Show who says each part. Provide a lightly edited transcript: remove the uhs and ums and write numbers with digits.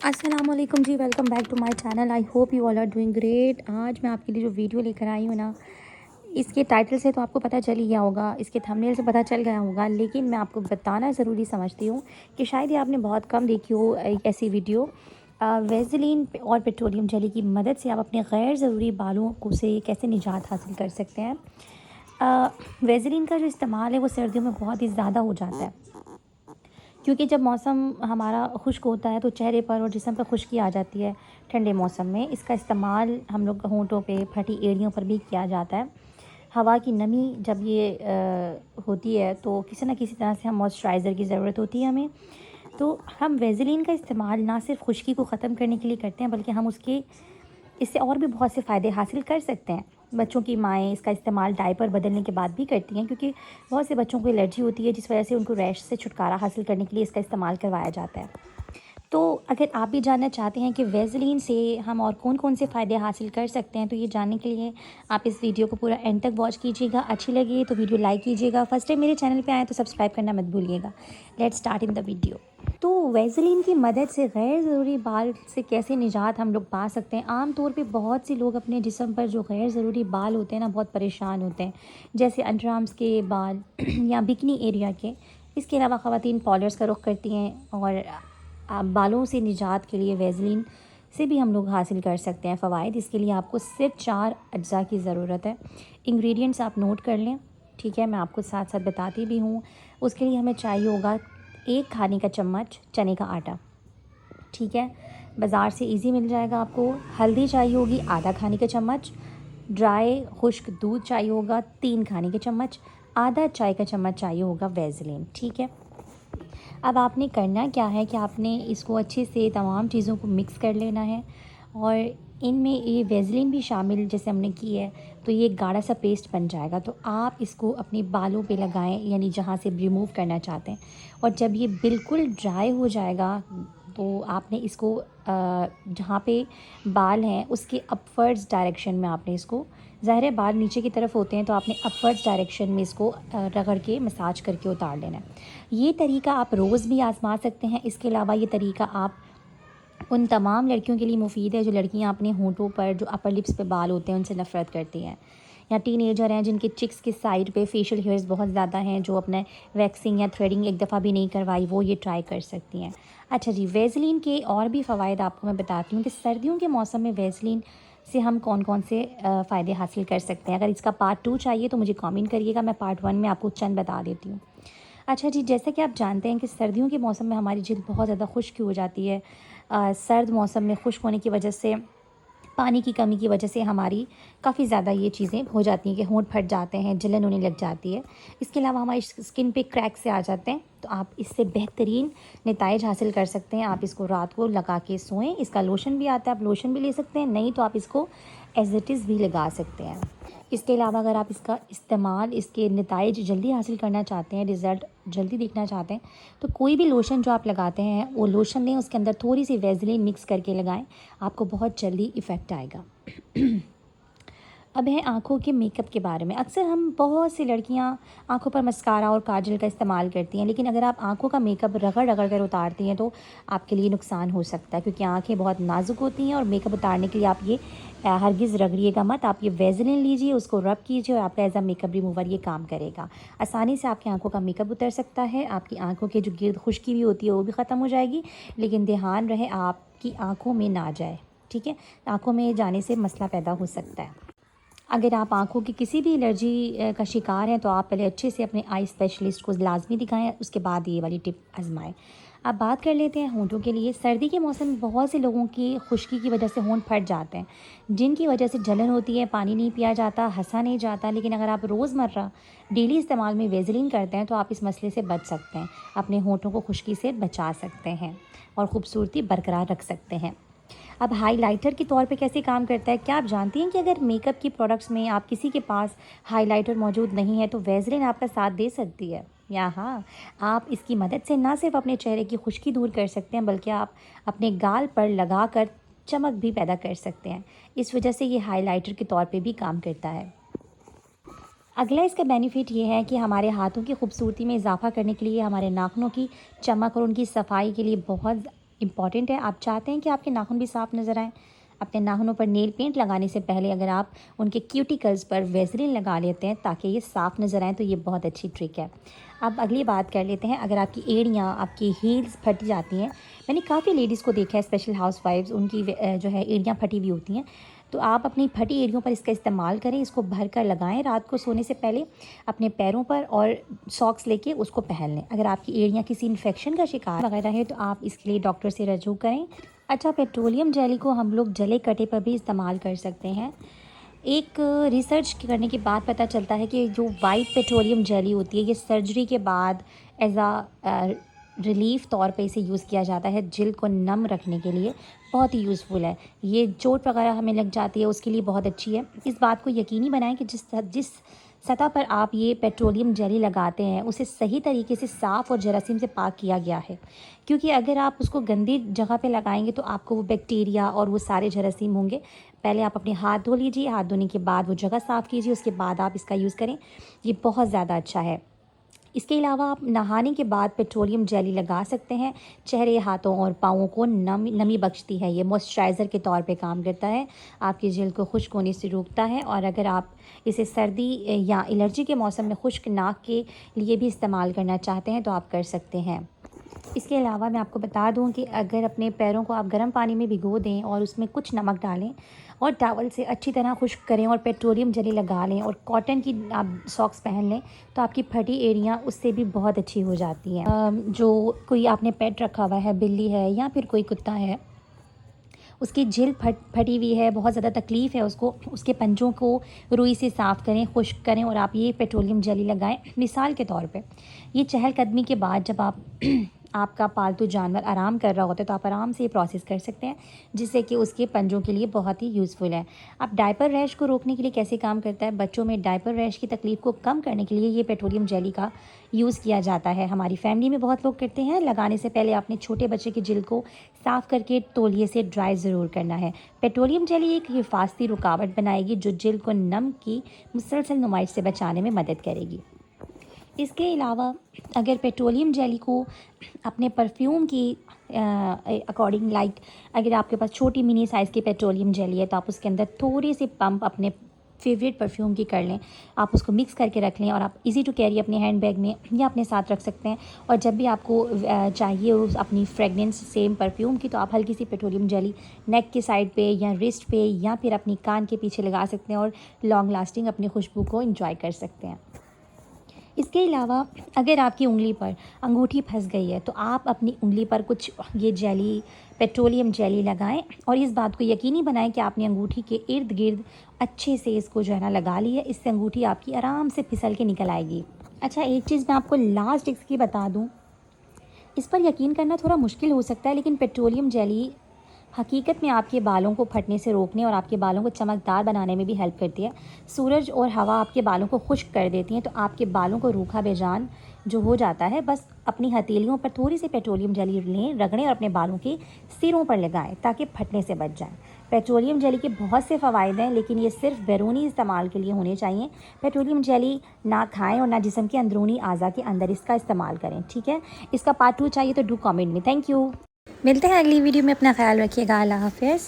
Speaker 1: अस्सलामुअलैकुम जी, welcome back to my channel. I hope you all are doing great. आज मैं आपके लिए जो वीडियो लेकर आई हूँ ना, इसके टाइटल से तो आपको पता चल ही गया होगा, इसके थंबनेल से पता चल गया होगा, लेकिन मैं आपको बताना ज़रूरी समझती हूँ कि शायद ये आपने बहुत कम देखी हो एक ऐसी वीडियो। वेज़लिन और पेट्रोलियम जेली की मदद से आप अपने गैर ज़रूरी बालों को से कैसे निजात हासिल कर सकते हैं। वेज़लिन का जो इस्तेमाल है वो सर्दियों में बहुत ही ज़्यादा हो जाता है, क्योंकि जब मौसम हमारा खुश्क होता है तो चेहरे पर और जिस्म पर खुश्की आ जाती है। ठंडे मौसम में इसका इस्तेमाल हम लोग होंठों पे, फटी एड़ियों पर भी किया जाता है। हवा की नमी जब ये होती है तो किसी न किसी तरह से हम मॉइस्चराइज़र की ज़रूरत होती है हमें। तो हम वेज़लिन का इस्तेमाल ना सिर्फ खुश्की को ख़त्म करने के लिए करते हैं, बल्कि हम उसके इससे और भी बहुत से फ़ायदे हासिल कर सकते हैं। बच्चों की माएँ इसका इस्तेमाल डायपर बदलने के बाद भी करती हैं, क्योंकि बहुत से बच्चों को एलर्जी होती है, जिस वजह से उनको रैश से छुटकारा हासिल करने के लिए इसका इस्तेमाल करवाया जाता है। तो अगर आप भी जानना चाहते हैं कि वेज़लिन से हम और कौन-कौन से फ़ायदे हासिल कर सकते हैं, तो ये जानने के लिए आप इस वीडियो को पूरा एंड तक वॉच कीजिएगा। अच्छी लगी तो वीडियो लाइक कीजिएगा। फर्स्ट टाइम मेरे चैनल पे आएँ तो सब्सक्राइब करना मत भूलिएगा। Let's start in the video. तो वेज़लिन की मदद से गैर ज़रूरी बाल से कैसे निजात हम लोग पा सकते हैं। आम तौर पे बहुत से लोग अपने जिस्म पर जो गैर ज़रूरी बाल होते हैं ना, बहुत परेशान होते हैं, जैसे अंडर आर्म्स के बाल या बिकनी एरिया के। इसके अलावा ख़वातीन पाउडर्स का रुख करती हैं, और बालों से निजात के लिए वेज़लिन से भी हम लोग हासिल कर सकते हैं फ़वाइद। इसके लिए आपको सिर्फ 4 अज्जा की ज़रूरत है। इंग्रेडिएंट्स आप नोट कर लें, ठीक है, मैं आपको साथ साथ बताती भी हूँ। उसके लिए हमें चाहिए होगा 1 खाने का चम्मच चने का आटा, ठीक है, बाज़ार से इजी मिल जाएगा आपको। हल्दी चाहिए होगी आधा खाने का चम्मच। ड्राई खुश्क दूध चाहिए होगा 3 खाने के चम्मच। आधा चाय का चम्मच चाहिए होगा वेज़लिन, ठीक है। अब आपने करना क्या है कि आपने इसको अच्छे से तमाम चीज़ों को मिक्स कर लेना है, और इनमें ये वेज़लिन भी शामिल जैसे हमने की है, तो ये एक गाढ़ा सा पेस्ट बन जाएगा। तो आप इसको अपने बालों पे लगाएं, यानी जहाँ से रिमूव करना चाहते हैं। और जब ये बिल्कुल ड्राई हो जाएगा तो आपने इसको जहाँ पे बाल हैं उसके अपवर्ड्स डायरेक्शन में आपने इसको, ज़ाहिर है बाल नीचे की तरफ होते हैं, तो आपने अपवर्ड्स डायरेक्शन में इसको रगड़ के मसाज करके उतार लेना है। ये तरीका आप रोज़ भी आज़मा सकते हैं। इसके अलावा ये तरीका आप उन तमाम लड़कियों के लिए मुफ़ीद है जो लड़कियां अपने होंठों पर, जो अपर लिप्स पे बाल होते हैं, उनसे नफ़रत करती हैं, या टीनेजर हैं जिनके चिक्स के साइड पे फेशियल हेयर्स बहुत ज़्यादा हैं, जो अपने वैक्सिंग या थ्रेडिंग एक दफ़ा भी नहीं करवाई, वो ये ट्राई कर सकती हैं। अच्छा जी, वेज़लिन के और भी फ़वाइद आपको मैं बताती हूँ कि सर्दियों के मौसम में वेज़लिन से हम कौन कौन से फ़ायदे हासिल कर सकते हैं। अगर इसका पार्ट 2 चाहिए तो मुझे कमेंट करिएगा, मैं पार्ट 1 में आपको चंद बता देती हूँ। अच्छा जी, जैसा कि आप जानते हैं कि सर्दियों के मौसम में हमारी जिल्द बहुत ज़्यादा खुश्क हो जाती है। सर्द मौसम में खुश्क होने की वजह से, पानी की कमी की वजह से हमारी काफ़ी ज़्यादा ये चीज़ें हो जाती हैं कि होंठ फट जाते हैं, जलन होने लग जाती है। इसके अलावा हमारी स्किन पे क्रैक से आ जाते हैं, तो आप इससे बेहतरीन नताइज हासिल कर सकते हैं। आप इसको रात को लगा के सोएं। इसका लोशन भी आता है, आप लोशन भी ले सकते हैं, नहीं तो आप इसको एज इट इज़ भी लगा सकते हैं। इसके अलावा अगर आप इसका इस्तेमाल, इसके नताइज जल्दी हासिल करना चाहते हैं, रिज़ल्ट जल्दी देखना चाहते हैं, तो कोई भी लोशन जो आप लगाते हैं वो लोशन लें, उसके अंदर थोड़ी सी वेज़लिन मिक्स करके लगाएं, आपको बहुत जल्दी इफ़ेक्ट आएगा। अब है आँखों के मेकअप के बारे में। अक्सर हम, बहुत सी लड़कियाँ आँखों पर मस्कारा और काजल का इस्तेमाल करती हैं, लेकिन अगर आप आँखों का मेकअप रगड़ रगड़ कर उतारती हैं तो आपके लिए नुकसान हो सकता है, क्योंकि आँखें बहुत नाजुक होती हैं, और मेकअप उतारने के लिए आप ये हरगिज़ रगड़िएगा मत। आप ये वेज़लिन लीजिए, उसको रब कीजिए, और आपका एज अ मेकअप रिमूवर ये काम करेगा। आसानी से आपकी आँखों का मेकअप उतर सकता है। आपकी आँखों के जो गिर्द खुश्की भी होती है वो भी ख़त्म हो जाएगी, लेकिन ध्यान रहे आपकी आँखों में ना जाए, ठीक है। आँखों में जाने से मसला पैदा हो सकता है। अगर आप आँखों की किसी भी एलर्जी का शिकार हैं तो आप पहले अच्छे से अपने आई स्पेशलिस्ट को लाजमी दिखाएं, उसके बाद ये वाली टिप आजमाएं। अब बात कर लेते हैं होंठों के लिए। सर्दी के मौसम में बहुत से लोगों की खुश्की की वजह से होंठ फट जाते हैं, जिनकी वजह से जलन होती है, पानी नहीं पिया जाता, हंसा नहीं जाता। लेकिन अगर आप रोज़मर्रा डेली इस्तेमाल में वेज़लिन करते हैं तो आप इस मसले से बच सकते हैं, अपने होंठों को खुश्की से बचा सकते हैं और ख़ूबसूरती बरकरार रख सकते हैं। अब हाइलाइटर के तौर पे कैसे काम करता है, क्या आप जानती हैं कि अगर मेकअप की प्रोडक्ट्स में आप किसी के पास हाइलाइटर मौजूद नहीं है तो वेज़लिन आपका साथ दे सकती है। या हाँ, आप इसकी मदद से ना सिर्फ अपने चेहरे की खुश्की दूर कर सकते हैं, बल्कि आप अपने गाल पर लगा कर चमक भी पैदा कर सकते हैं। इस वजह से ये हाइलाइटर के तौर पे भी काम करता है। अगला इसका बेनिफिट ये है कि हमारे हाथों की खूबसूरती में इजाफा करने के लिए, हमारे नाखूनों की चमक और उनकी सफाई के लिए बहुत इम्पॉर्टेंट है। आप चाहते हैं कि आपके नाखून भी साफ़ नज़र आएँ, अपने नाखूनों पर नेल पेंट लगाने से पहले अगर आप उनके क्यूटिकल्स पर वेज़लिन लगा लेते हैं ताकि ये साफ़ नज़र आएँ, तो ये बहुत अच्छी ट्रिक है। अब अगली बात कर लेते हैं, अगर आपकी एड़ियाँ, आपकी हील्स फट जाती हैं, मैंने काफ़ी लेडीज़ को देखा है, स्पेशल हाउसवाइफ्स, उनकी जो है एड़ियाँ फटी हुई होती हैं, तो आप अपनी फटी एड़ियों पर इसका इस्तेमाल करें, इसको भर कर लगाएँ रात को सोने से पहले अपने पैरों पर, और सॉक्स लेके उसको पहन लें। अगर आपकी एड़ियाँ किसी इन्फेक्शन का शिकार वगैरह है तो आप इसके लिए डॉक्टर से रजू करें। अच्छा, पेट्रोलियम जेली को हम लोग जले कटे पर भी इस्तेमाल कर सकते हैं। एक रिसर्च करने के बाद पता चलता है कि जो वाइट पेट्रोलियम जेली होती है, ये सर्जरी के बाद एज आ रिलीफ तौर पे इसे यूज़ किया जाता है, जिल्द को नम रखने के लिए बहुत ही यूज़फुल है। ये चोट वगैरह हमें लग जाती है उसके लिए बहुत अच्छी है। इस बात को यकीनी बनाएं कि जिस सतह पर आप ये पेट्रोलियम जेली लगाते हैं उसे सही तरीके से साफ़ और जरासीम से पाक किया गया है, क्योंकि अगर आप उसको गंदी जगह पे लगाएंगे तो आपको वो बैक्टीरिया और वो सारे जरासीम होंगे। पहले आप अपने हाथ धो लीजिए, हाथ धोने के बाद वो जगह साफ़ कीजिए, उसके बाद आप इसका यूज़ करें, ये बहुत ज़्यादा अच्छा है। इसके अलावा आप नहाने के बाद पेट्रोलियम जेली लगा सकते हैं। चेहरे, हाथों और पाँवों को नमी बख्शती है, ये मॉइस्चराइज़र के तौर पे काम करता है, आपकी जल्द को खुश्क होने से रोकता है। और अगर आप इसे सर्दी या एलर्जी के मौसम में खुश्क नाक के लिए भी इस्तेमाल करना चाहते हैं तो आप कर सकते हैं। इसके अलावा मैं आपको बता दूं कि अगर अपने पैरों को आप गर्म पानी में भिगो दें और उसमें कुछ नमक डालें और टॉवल से अच्छी तरह खुश्क करें और पेट्रोलियम जेली लगा लें और कॉटन की आप सॉक्स पहन लें, तो आपकी फटी एड़ियाँ उससे भी बहुत अच्छी हो जाती हैं। जो कोई आपने पेट रखा हुआ है, बिल्ली है या फिर कोई कुत्ता है, उसकी झिल फटी हुई है, बहुत ज़्यादा तकलीफ़ है उसको, उसके पंजों को रुई से साफ़ करें, खुश्क करें और आप ये पेट्रोलियम जेली लगाएं। मिसाल के तौर पे ये चहलकदमी के बाद जब आप आपका पालतू जानवर आराम कर रहा होता है तो आप आराम से ये प्रोसेस कर सकते हैं, जिससे कि उसके पंजों के लिए बहुत ही यूज़फुल है। अब डायपर रैश को रोकने के लिए कैसे काम करता है, बच्चों में डायपर रैश की तकलीफ़ को कम करने के लिए ये पेट्रोलियम जेली का यूज़ किया जाता है। हमारी फैमिली में बहुत लोग करते हैं। लगाने से पहले आपने छोटे बच्चे की जिल्द को साफ़ करके तौलिए से ड्राई ज़रूर करना है। पेट्रोलियम जेली एक हिफाजती रुकावट बनाएगी जो जिल्द को नम की मुसलसल नुमाइश से बचाने में मदद करेगी। इसके अलावा अगर पेट्रोलियम जेली को अपने परफ्यूम की अकॉर्डिंग, लाइक अगर आपके पास छोटी मिनी साइज़ की पेट्रोलियम जेली है तो आप उसके अंदर थोड़ी सी पंप अपने फेवरेट परफ्यूम की कर लें, आप उसको मिक्स करके रख लें और आप इजी टू कैरी अपने हैंड बैग में या अपने साथ रख सकते हैं। और जब भी आपको चाहिए उस अपनी फ्रेगनेंस सेम परफ्यूम की, तो आप हल्की सी पेट्रोलियम जेली नेक के साइड पे या रिस्ट पे या फिर अपनी कान के पीछे लगा सकते हैं और लॉन्ग लास्टिंग अपनी खुशबू को इंजॉय कर सकते हैं। इसके अलावा अगर आपकी उंगली पर अंगूठी फंस गई है तो आप अपनी उंगली पर कुछ ये जेली, पेट्रोलियम जेली लगाएं और इस बात को यकीनी बनाएं कि आपने अंगूठी के इर्द गिर्द अच्छे से इसको जो है ना लगा ली है। इससे अंगूठी आपकी आराम से फिसल के निकल आएगी। अच्छा, एक चीज़ मैं आपको लास्ट इसकी बता दूँ, इस पर यकीन करना थोड़ा मुश्किल हो सकता है, लेकिन पेट्रोलियम जेली हकीकत में आपके बालों को फटने से रोकने और आपके बालों को चमकदार बनाने में भी हेल्प करती है। सूरज और हवा आपके बालों को खुश्क कर देती हैं, तो आपके बालों को रूखा बेजान जो हो जाता है, बस अपनी हथेलियों पर थोड़ी सी पेट्रोलियम जेली लें, रगड़ें और अपने बालों के सिरों पर लगाएं ताकि फटने से बच जाएं। पेट्रोलियम जेली के बहुत से फ़वाइद हैं, लेकिन ये सिर्फ बैरूनी इस्तेमाल के लिए होने चाहिए। पेट्रोलियम जेली ना खाएं और ना जिस्म के अंदरूनी आज़ा के अंदर इसका इस्तेमाल करें, ठीक है। इसका पार्ट 2 चाहिए तो डू कमेंट में। Thank you. मिलते हैं अगली वीडियो में। अपना ख्याल रखिएगा। अल्लाह हाफ़िज़।